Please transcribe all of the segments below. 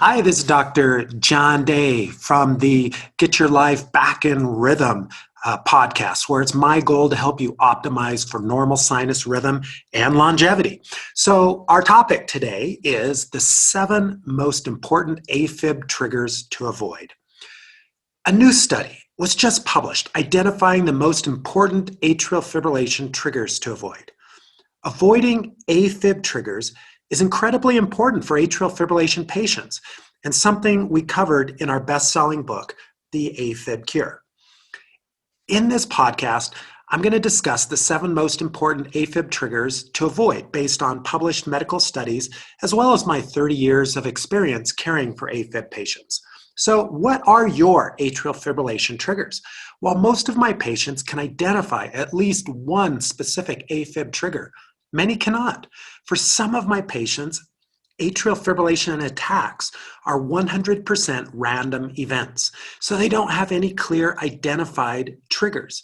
Hi, this is Dr. John Day from the Get Your Life Back in Rhythm podcast, where it's my goal to help you optimize for normal sinus rhythm and longevity. So, our topic today is the 7 most important AFib triggers to avoid. A new study was just published identifying the most important atrial fibrillation triggers to avoid. Avoiding AFib triggers is incredibly important for atrial fibrillation patients and something we covered in our best-selling book, The AFib Cure. In this podcast, I'm going to discuss the 7 most important AFib triggers to avoid based on published medical studies, as well as my 30 years of experience caring for AFib patients. So what are your atrial fibrillation triggers? While most of my patients can identify at least one specific AFib trigger, many cannot. For some of my patients, atrial fibrillation attacks are 100% random events, so they don't have any clear identified triggers.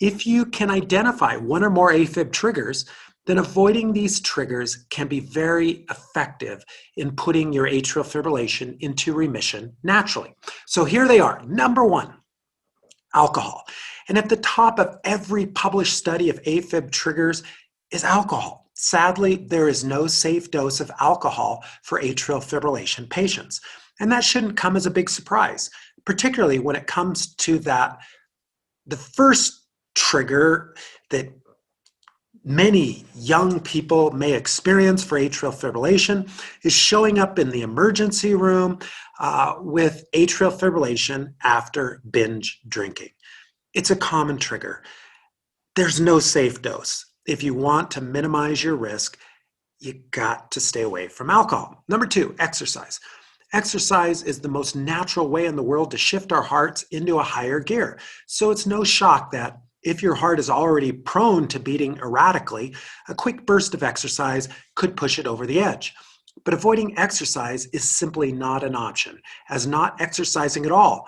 If you can identify one or more AFib triggers, then avoiding these triggers can be very effective in putting your atrial fibrillation into remission naturally. So here they are. Number 1, alcohol. And at the top of every published study of AFib triggers is alcohol. Sadly, there is no safe dose of alcohol for atrial fibrillation patients. And that shouldn't come as a big surprise, particularly when it comes to the first trigger that many young people may experience for atrial fibrillation is showing up in the emergency room with atrial fibrillation after binge drinking. It's a common trigger. There's no safe dose. If you want to minimize your risk, you got to stay away from alcohol. Number 2, exercise. Exercise is the most natural way in the world to shift our hearts into a higher gear. So it's no shock that if your heart is already prone to beating erratically, a quick burst of exercise could push it over the edge. But avoiding exercise is simply not an option, as not exercising at all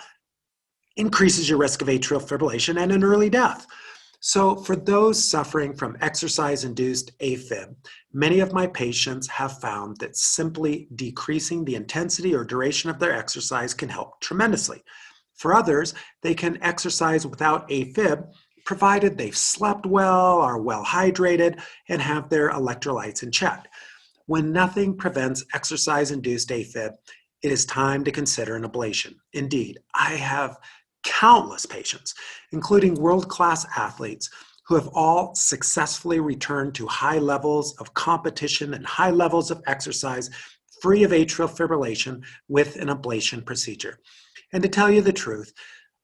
increases your risk of atrial fibrillation and an early death. So for those suffering from exercise-induced AFib, many of my patients have found that simply decreasing the intensity or duration of their exercise can help tremendously. For others, they can exercise without AFib, provided they've slept well, are well hydrated, and have their electrolytes in check. When nothing prevents exercise-induced AFib, it is time to consider an ablation. Indeed, I have countless patients, including world-class athletes, who have all successfully returned to high levels of competition and high levels of exercise free of atrial fibrillation with an ablation procedure. And to tell you the truth,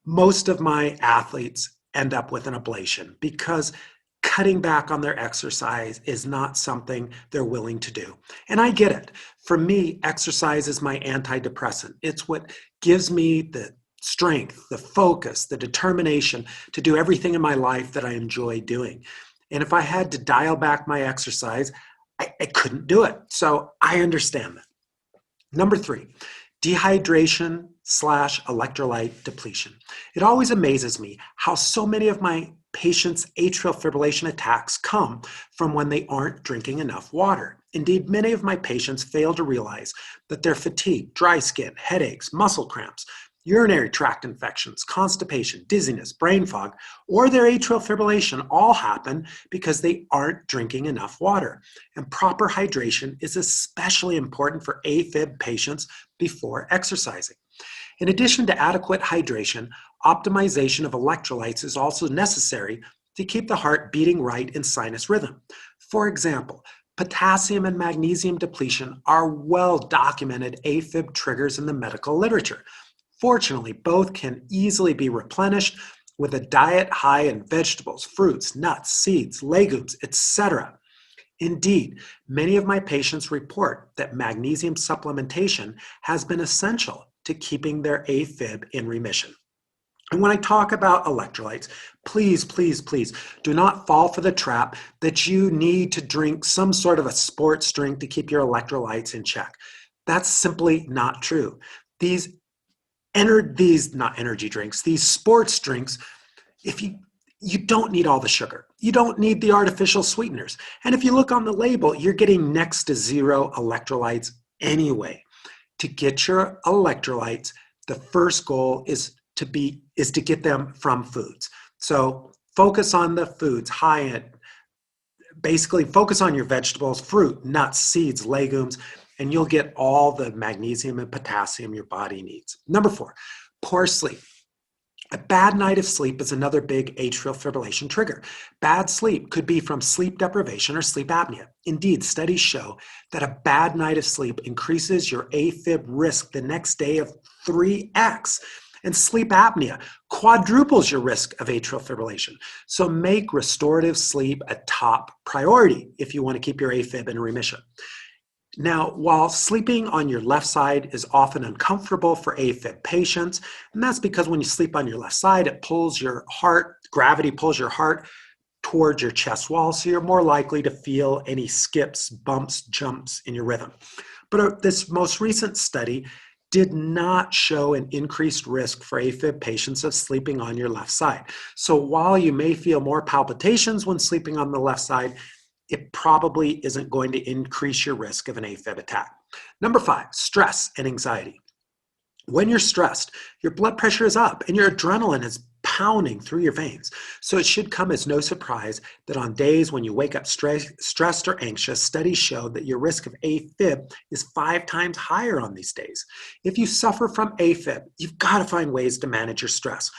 most of my athletes end up with an ablation because cutting back on their exercise is not something they're willing to do. And I get it. For me, exercise is my antidepressant. It's what gives me the strength, the focus, the determination to do everything in my life that I enjoy doing. And if I had to dial back my exercise, I couldn't do it. So I understand that. Number 3, dehydration / electrolyte depletion. It always amazes me how so many of my patients' atrial fibrillation attacks come from when they aren't drinking enough water. Indeed, many of my patients fail to realize that their fatigue, dry skin, headaches, muscle cramps, urinary tract infections, constipation, dizziness, brain fog, or their atrial fibrillation all happen because they aren't drinking enough water. And proper hydration is especially important for AFib patients before exercising. In addition to adequate hydration, optimization of electrolytes is also necessary to keep the heart beating right in sinus rhythm. For example, potassium and magnesium depletion are well-documented AFib triggers in the medical literature. Fortunately, both can easily be replenished with a diet high in vegetables, fruits, nuts, seeds, legumes, etc. Indeed, many of my patients report that magnesium supplementation has been essential to keeping their AFib in remission. And when I talk about electrolytes, please, please, please do not fall for the trap that you need to drink some sort of a sports drink to keep your electrolytes in check. That's simply not true. These sports drinks, if you don't need all the sugar. You don't need the artificial sweeteners. And if you look on the label, you're getting next to zero electrolytes anyway. to get your electrolytes, the first goal is to get them from foods. So focus on the foods high in, basically focus on your vegetables, fruit, nuts, seeds, legumes, and you'll get all the magnesium and potassium your body needs. Number 4, poor sleep. A bad night of sleep is another big atrial fibrillation trigger. Bad sleep could be from sleep deprivation or sleep apnea. Indeed, studies show that a bad night of sleep increases your AFib risk the next day of 3x. And sleep apnea quadruples your risk of atrial fibrillation. So make restorative sleep a top priority if you want to keep your AFib in remission. Now, while sleeping on your left side is often uncomfortable for AFib patients, and that's because when you sleep on your left side, it pulls your heart, gravity pulls your heart towards your chest wall, so you're more likely to feel any skips, bumps, jumps in your rhythm. But this most recent study did not show an increased risk for AFib patients of sleeping on your left side. So while you may feel more palpitations when sleeping on the left side, it probably isn't going to increase your risk of an AFib attack. Number 5, stress and anxiety. When you're stressed, your blood pressure is up and your adrenaline is pounding through your veins. So it should come as no surprise that on days when you wake up stressed or anxious, studies show that your risk of AFib is 5 times higher on these days. If you suffer from AFib, you've got to find ways to manage your stress.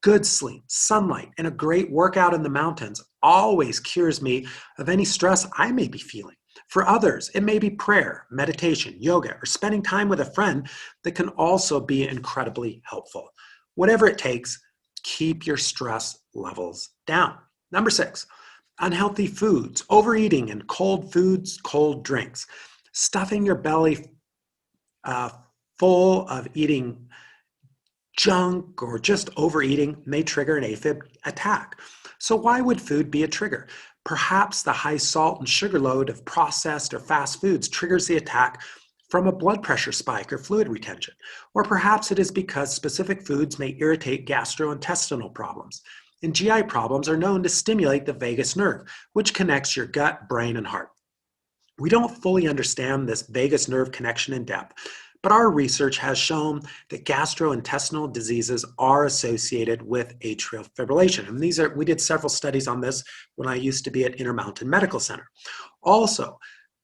Good sleep, sunlight, and a great workout in the mountains always cures me of any stress I may be feeling. For others, it may be prayer, meditation, yoga, or spending time with a friend that can also be incredibly helpful. Whatever it takes, keep your stress levels down. Number 6, unhealthy foods, overeating, and cold foods, cold drinks. Stuffing your belly full of eating junk or just overeating may trigger an AFib attack. So why would food be a trigger? Perhaps the high salt and sugar load of processed or fast foods triggers the attack from a blood pressure spike or fluid retention. Or perhaps it is because specific foods may irritate gastrointestinal problems. And GI problems are known to stimulate the vagus nerve, which connects your gut, brain, and heart. We don't fully understand this vagus nerve connection in depth, but our research has shown that gastrointestinal diseases are associated with atrial fibrillation. And we did several studies on this when I used to be at Intermountain Medical Center. Also,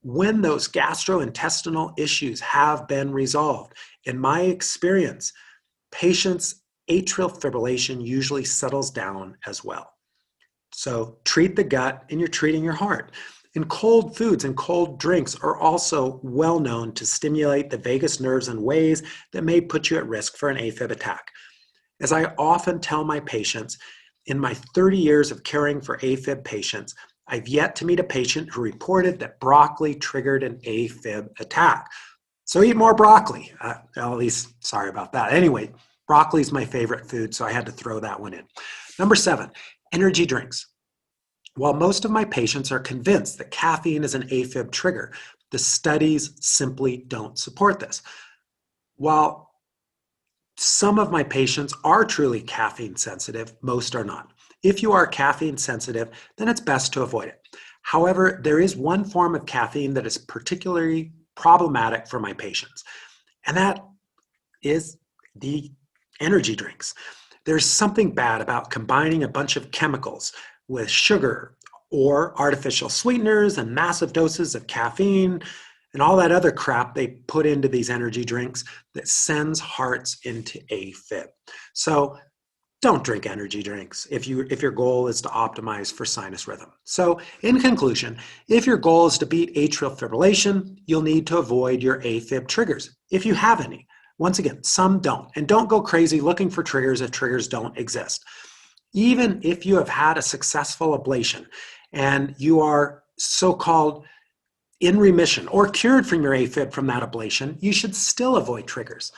when those gastrointestinal issues have been resolved, in my experience, patients' atrial fibrillation usually settles down as well. So treat the gut and you're treating your heart. And cold foods and cold drinks are also well known to stimulate the vagus nerves in ways that may put you at risk for an AFib attack. As I often tell my patients, in my 30 years of caring for AFib patients, I've yet to meet a patient who reported that broccoli triggered an AFib attack. So eat more broccoli. At least, sorry about that. Anyway, broccoli is my favorite food, so I had to throw that one in. Number 7, energy drinks. While most of my patients are convinced that caffeine is an AFib trigger, the studies simply don't support this. While some of my patients are truly caffeine sensitive, most are not. If you are caffeine sensitive, then it's best to avoid it. However, there is one form of caffeine that is particularly problematic for my patients, and that is the energy drinks. There's something bad about combining a bunch of chemicals with sugar or artificial sweeteners and massive doses of caffeine and all that other crap they put into these energy drinks that sends hearts into AFib. So don't drink energy drinks if your goal is to optimize for sinus rhythm. So in conclusion, if your goal is to beat atrial fibrillation, you'll need to avoid your AFib triggers, if you have any. Once again, some don't. And don't go crazy looking for triggers if triggers don't exist. Even if you have had a successful ablation and you are so-called in remission or cured from your AFib from that ablation, you should still avoid triggers.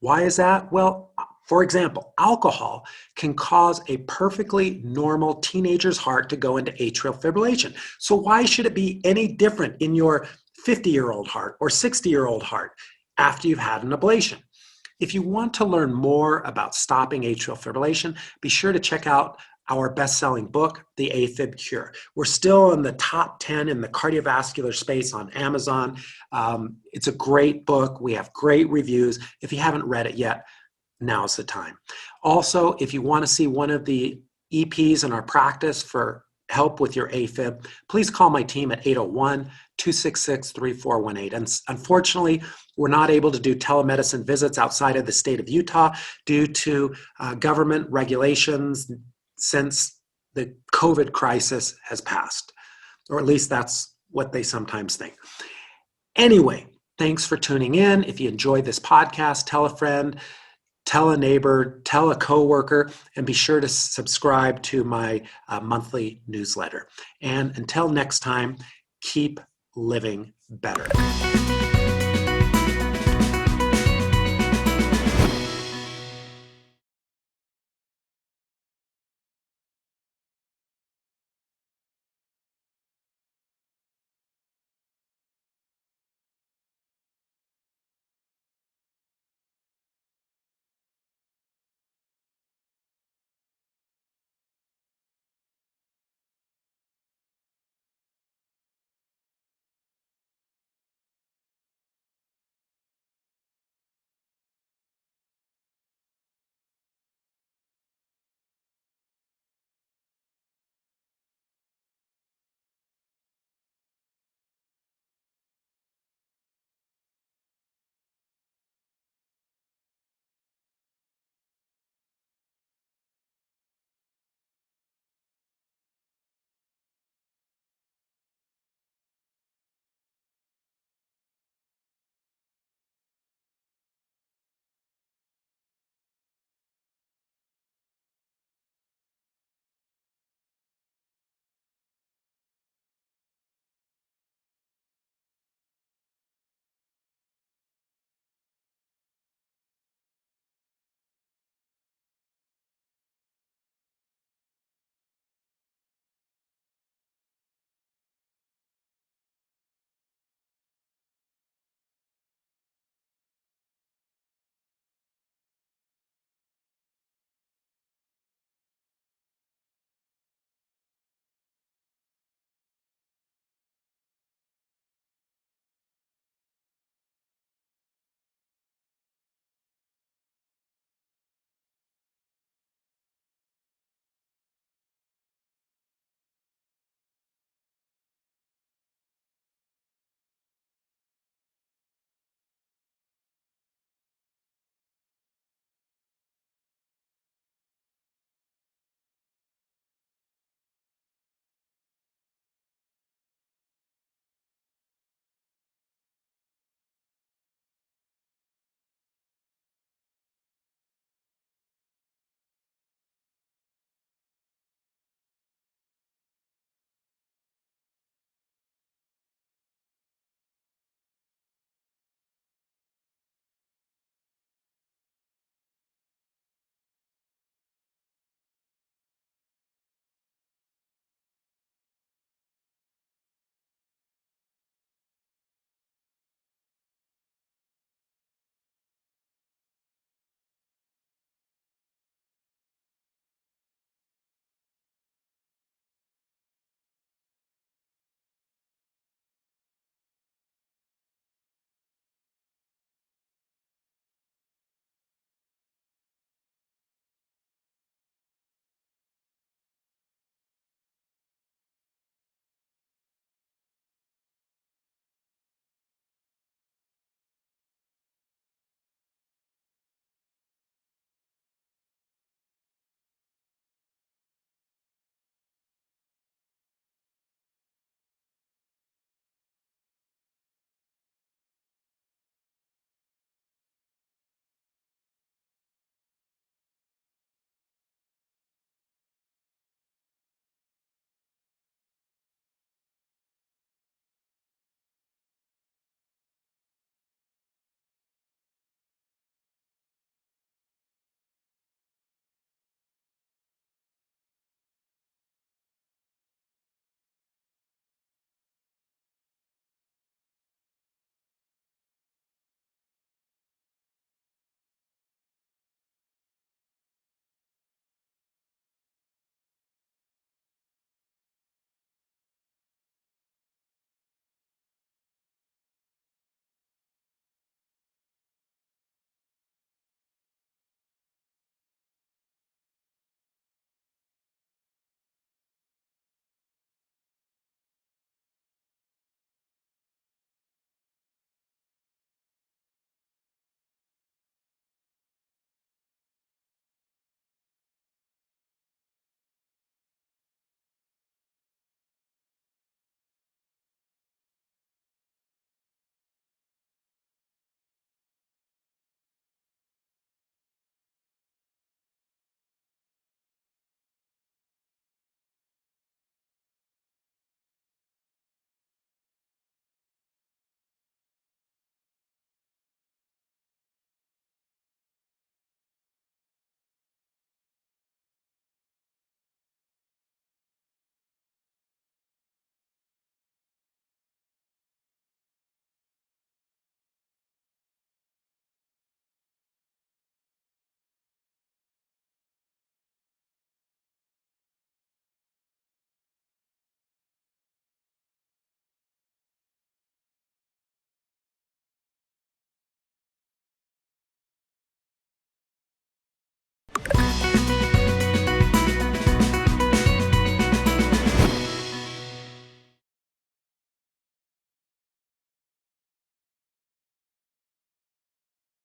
Why is that? Well, for example, alcohol can cause a perfectly normal teenager's heart to go into atrial fibrillation. So why should it be any different in your 50-year-old heart or 60-year-old heart after you've had an ablation? If you want to learn more about stopping atrial fibrillation, be sure to check out our best-selling book, The AFib Cure. We're still in the top 10 in the cardiovascular space on Amazon. It's a great book. We have great reviews. If you haven't read it yet, now's the time. Also, if you want to see one of the EPs in our practice for help with your AFib, please call my team at 801-266-3418. And unfortunately, we're not able to do telemedicine visits outside of the state of Utah due to government regulations since the COVID crisis has passed, or at least that's what they sometimes think. Anyway, thanks for tuning in. If you enjoyed this podcast, tell a friend, tell a neighbor, tell a coworker, and be sure to subscribe to my monthly newsletter. And until next time, keep living better.